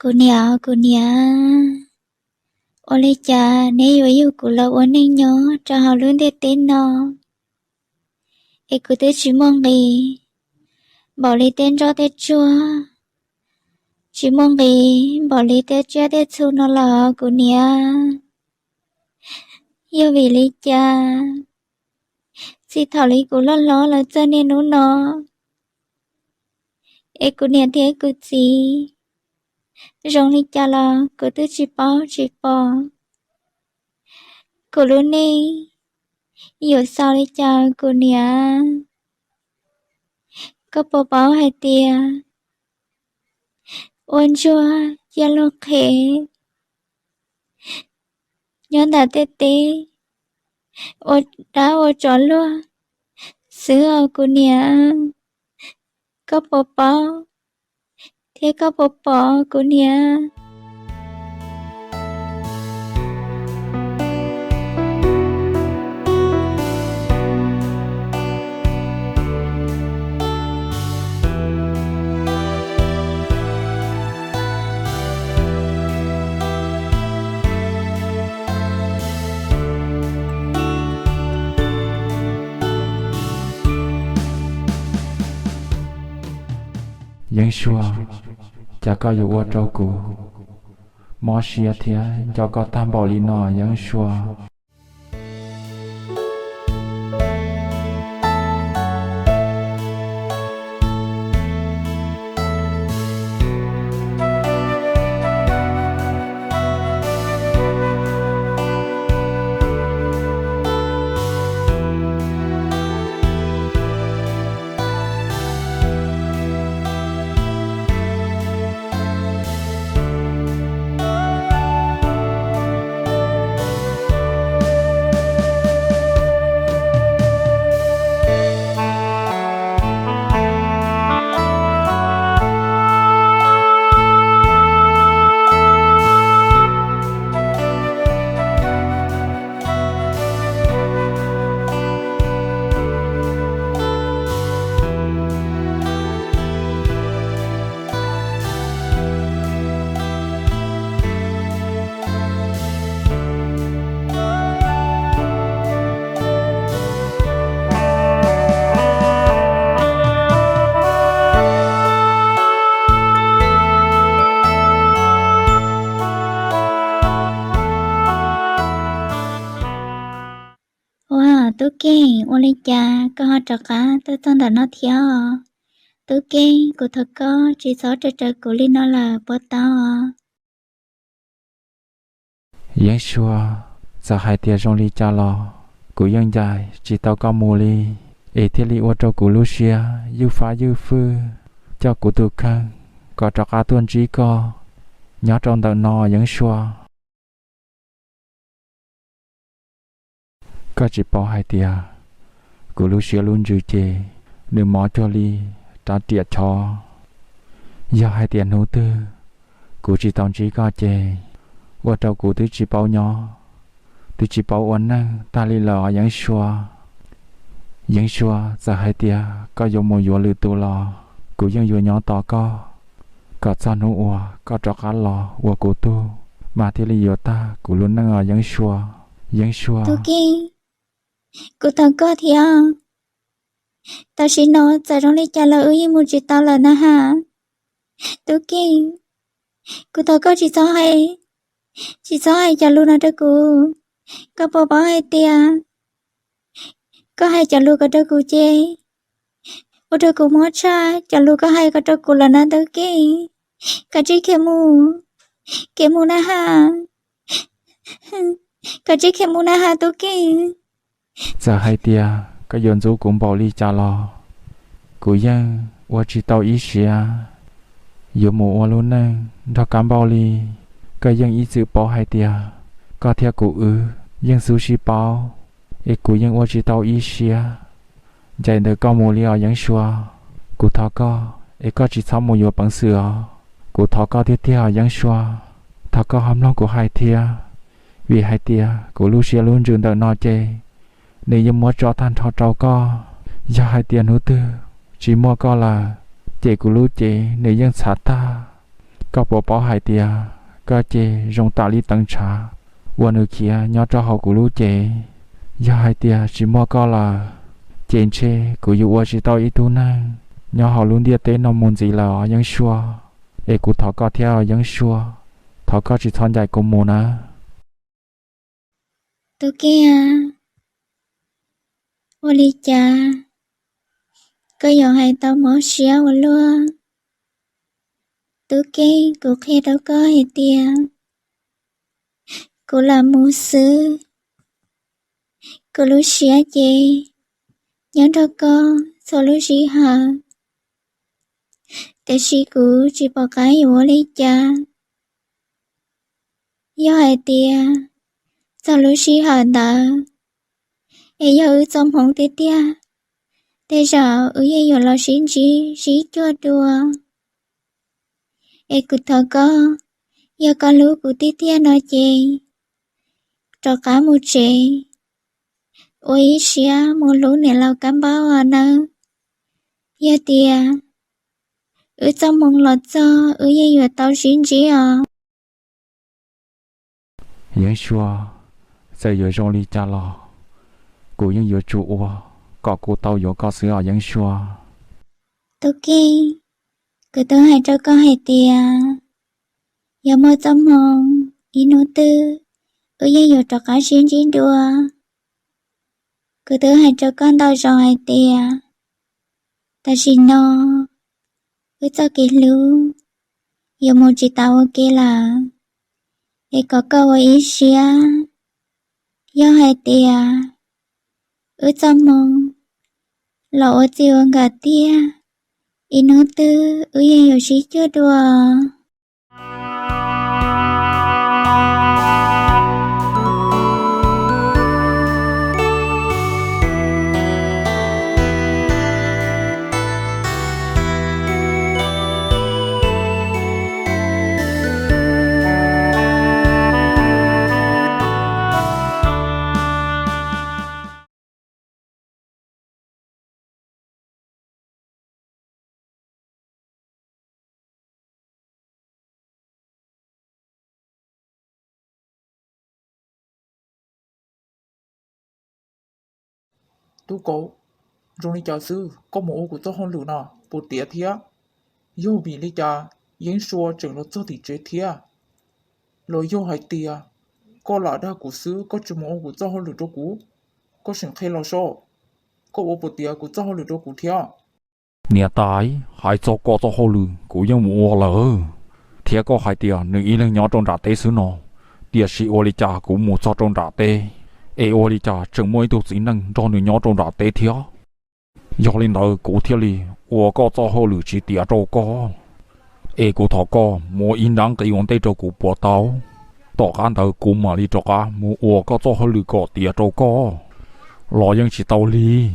Cô nia, ô lê cha, nè yêu của là ô nè nhớ, cho họ luôn để tên nó. Ê cô tới chỉ mong đi, bỏ lấy tên cho tên chua. Chỉ mong đi, bỏ lấy tên cho tên chua nó là cô nia. Yêu vì lê cha, chỉ thảo lý của lo là cho nên nó. Ê cô nia thế cô gì, rong lê cha là cô tới chỉ bỏ. Cô luôn nè. Yêu sao đi chào cô nia. Có bố báo hay tìa. Ôn chua, gia lô khế. Nhón đã tê tê. Ô tròn luôn. Sứ ở cô nia. Có bố báo. Thế có bố báo cô nia. Những xua chả có dù ô trâu cụ mò xìa thịa cho có tam bảo lý nọ những xua Wow, tôi kinh, ô lê cha, có họ trọ cá, tôi toàn đã nó theo. Tôi kinh, cô thật có, chỉ số trời của linh nó là bó tao. những xua giờ hai tia trong ly cha lò cụ dân dài chỉ tao có mù ly ê thiết ly ô trâu cụ Lucia dư phá dư phư cho cụ tụ khăn có trọ cá tuân trí co nhớ trong tàu nò những xua có chỉ bảo hai tia cụ Lucia luôn dư chê đừng mò cho ly trả tiệt cho giờ hai tia nấu tư cụ chỉ tao trí co chê ô trâu cụ tứ chỉ bảo nhỏ tứ chỉ bảo ổn năng ta li lò những xua giờ hai tia có dùng một dùa lư tu lò cụ dân dùa nhỏ to có sao nấu ua có trọ cá lò ua cụ tu mà thì li dùa ta cụ luôn năng ở những xua Tôi kinh, cô thật có theo. Tao chỉ nói, giờ trong lê cha là ưu một chỉ tao là na ha. Tôi kinh, cô thật có chỉ số hay cho luôn ở đây cô. Có bố báo hay tìa. Có hay cho luôn ở đây cô chê. Ở đây cô mốt cha, cho luôn có hay ở đây cô là na tôi kinh. Cả chỉ kê mù na ha. Cả chỉ kê mù na ha tôi kinh. giờ hai tia có dồn dấu cũng bảo ly cha lò cụ dân ua chỉ tàu ý xìa dù mù ua luôn năng đó cám bảo ly có dân ý sự bảo hai tia có theo cụ dân sushi bảo ê cụ dân ua chỉ tàu ý xìa dạy được có mù ly ở dân xua cụ thọ có ê có chỉ sau mù dùa bằng sữa cụ thọ có thiết theo dân xua thọ có hâm long của hai tia vì hai tia cụ Lucia luôn trường đợi nó chê nếu như mua cho than thọ trâu co do hai tiền hữu tư chỉ mua co là chị của lưu chị nếu dân sát ta có bộ bảo hai tia có chê rong tạ lý tăng trả qua nơi kia nhớ cho họ của lũ chê do hai tia chỉ mua có là chê chê của yêu qua chỉ tao ít tu năng nhớ họ luôn đi tới nó muốn gì là những xua ê của thọ có theo những xua thọ có chỉ thon dài cùng mù na tôi kia ô li cha có giờ hai tao mở xía luôn tôi kia cô khi đâu có hai tia cô làm mù sư cô lúc xía chê nhớ đâu có sao lúc xí hả để xí cũ chỉ bỏ cái ô li cha do hai tia sao lúc xí hả ta ê giờ ở trong phòng tia tia thế giờ ở đây giờ là xin chỉ cho đùa ê cứ thở có giờ có lũ của tia tia nói chê cho cả một chê ôi xía một lũ này lao cám báo à nè giờ tia ở trong mong lọt cho ở đây giờ tao xin chỉ à những xua giờ giờ rong li cha lo của những giờ chủ có cô tao giờ có sữa ở những xua tôi kia cứ tôi hay cho con hay tia giờ mơ trong mong ý nô tư ở đây giờ cho cả xin chỉ đùa cứ tôi hay cho con tao rồi hay tia ta xin nó cứ cho kỳ lưu giờ một chị tao ok là để có câu ý xía do hai tia ở trong mong lộ ở chiều gà tia ý nó tư ở đây giờ chỉ cho đùa Tu cố, rồi đi chào sư, có một ô của tôi không lửa nào, bột tía thía. Yêu bị lý cha, yến xua chẳng nó cho thị chế thía. Rồi yêu hai tía, có lạ đa của sư, có chùm một ô của tôi không lửa đâu cũ. Có chẳng khe lo so, có ô bột tía của tôi không lửa đâu cũ thía. nè tái hai cho có cho hồ lư của những mùa lỡ thiệt có hai tia nữ ý lên nhỏ trong rạ tê xứ nọ tia sĩ ô li cha cũng một cho trong rạ tê ê ô li cha chẳng mỗi tu sĩ năng cho nữ nhỏ trong rạ tê thiệt do lên đó cụ thiệt li ô có cho hồ lư chỉ tia trâu có ê cụ thọ có mua in đáng cái yon tê cho cụ bỏ tàu tỏ gan thờ cụ mà li cho cá mua ô có cho hồ lư có tia trâu có lo yang chỉ tàu li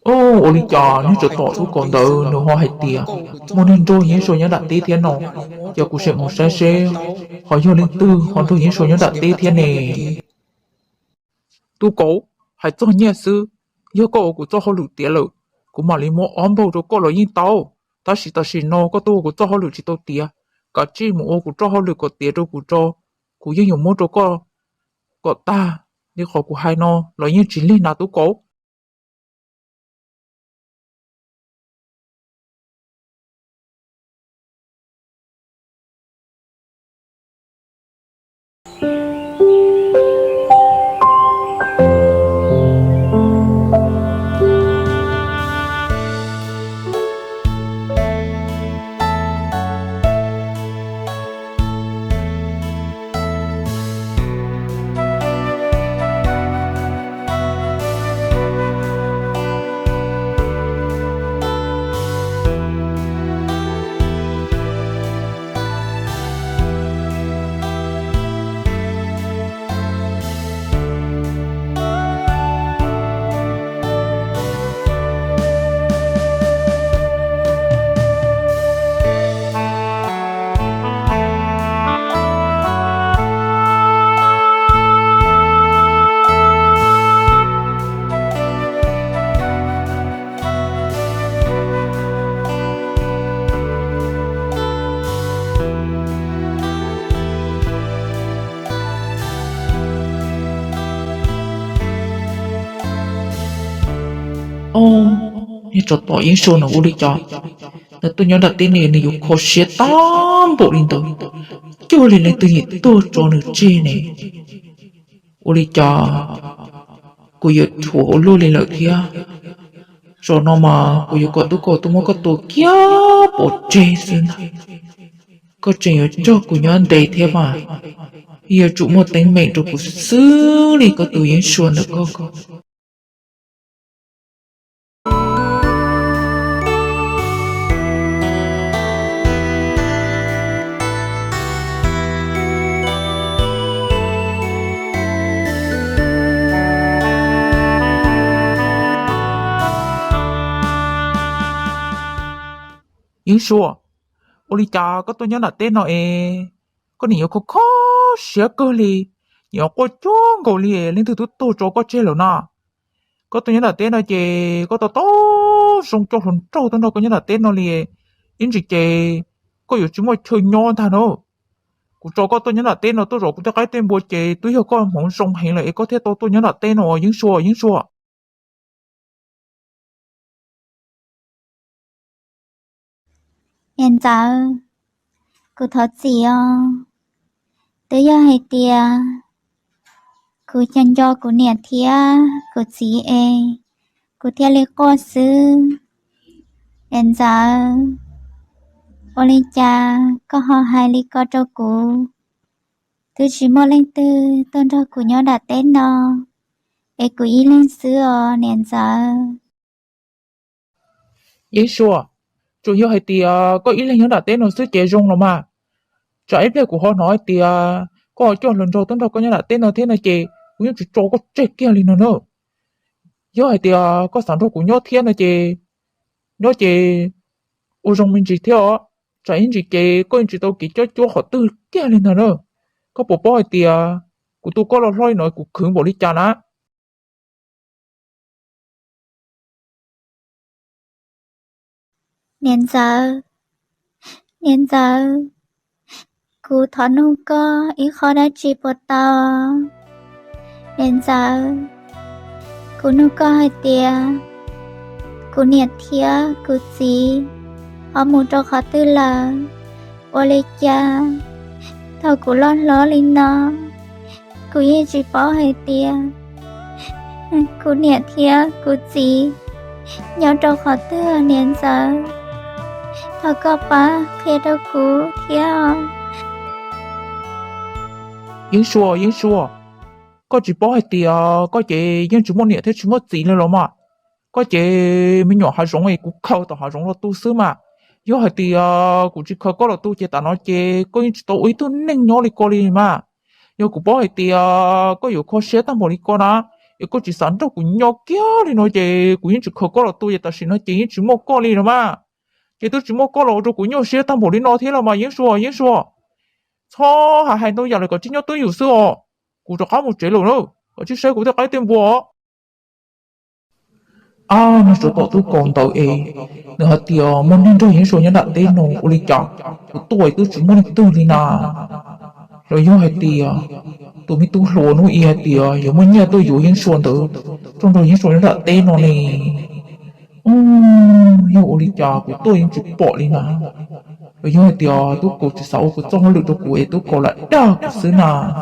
Ô lý cha, nếu trở tỏ tu còn đỡ, nếu hoa hai tía. Một nên trôi yến xua nhớ đặt tê thiên nọ. Giờ cụ sẽ một xe xe, họ yêu lên tư, họ trôi yến xua nhớ đặt tê thiên nè. Tu cố, hai cho nhẹ sư, yêu có ô của cho họ lửa tía lửa. Cụ mà lý mô ôm bầu cho có lửa yên tao. Ta chỉ nọ có tu của cho họ lửa chỉ tao tía. Cả chi một ô của cho họ lửa có tía cho cụ cho. Cụ yên dùng mô cho có ta. Nhưng họ của hai nọ, lửa yên chỉ lên là tu cố. như cho tỏ yên số nó u đi cho là tôi nhớ đặt tên này này có xe tam bộ linh tử cho lên từ nhiệt tôi cho nó chi này u đi cho cô yêu thủ luôn lên lợi kia cho nó mà cô yêu có tôi muốn có tôi kia bộ chê xin có chuyện ở cho cô nhớ đầy thế mà giờ chủ một tính mệnh rồi cô xử lý có tôi yên xuân được có yên xuân ôi cha có tôi nhớ là tên nó có nhiều khó khó xé cơ li nhiều có chong cầu li lên từ tôi cho có chơi rồi na có tôi nhớ là tên nó chị có tôi to xong cho hồn trâu tôi nó có nhớ là tên nó li yên chị có nhiều chúng mày chơi nhon thà nó cũng cho có tôi nhớ là tên nó tôi rồi cũng cho cái tên bố chị tôi hiểu con mong xong hiện lại có thể tôi nhớ là tên nó yên xua hiện giờ cô thật gì tới giờ hay tia cô chân cho cô nè thia cô gì cô thia lấy cô sư hiện giờ ô lên cha có họ hai lý có cho cô tôi chỉ mua lên từ tôn cho cô nhớ đặt tên đó cô ý lên xưa hiện giờ yên xua chủ yếu hay thì có ý là nhớ là tên nó sẽ chế rong rồi mà trái lại của họ nói thì có cho lần đầu tôi đâu có nhớ là tên nó thế này chị cũng như cho có chết kia liền nữa nhớ hay thì có sản xuất của nhớ thiên này nhớ chị ô rong mình chỉ theo trái anh chị có anh chị đâu kỹ cho họ tư kia liền nữa có bộ bao hay thì của tôi có lo lôi nói của khử bộ đi chả á hiện giờ cô thọ nô có ý khó đã chỉ bộ tao hiện giờ cô nô có hai tia cô nhiệt thia cô gì họ muốn cho họ tư là ô lê cha thầu cô lo lo lên nó cô ý chỉ bỏ hai tia cô nhiệt thia cô gì nhớ cho họ tư hiện giờ thầu có ba khi đâu cô thia yên xua có chỉ bao hay thì có chị yên chúng một niệm thế chúng một gì nữa mà có chị mình nhỏ hai giống ấy cũng khâu tao hai giống là tu sứ mà yếu hay thì cũng chỉ khâu có là tu chị ta nói chị có những tổ ấy tu nên nhỏ đi coi đi mà yếu cũng bao hay thì có yếu khó xé tao một đi coi na yếu có chỉ sản xuất cũng nhỏ kia đi nói chị cũng những chỉ khâu có là tu chị ta xin nói chị chỉ một coi đi mà chị tu chỉ một coi là rồi cũng nhỏ xé tao một đi nói thế là mà yên xua cho hai đôi giờ lại có chỉ nhỏ tôi hiểu xưa cũng cho khá một chế rồi nữa có chiếc xe cũng cho cái tiền bùa nó số tao tôi còn tao nữa thì muốn nên tôi những số nhân đặt tên nó u lịch chọn tuổi tôi chỉ muốn từ đi nà rồi do hay thì tôi mới tu lúa nó thì giờ muốn nhà tôiอยู่những số từ trong đó những số nhân đặt tên nó này nhiều u lịch chọn của tôi những chụp bỏ đi nà rồi do hay thì tôi cũng chỉ sáu của trong lực tôi của tôi còn lại đa của xứ nà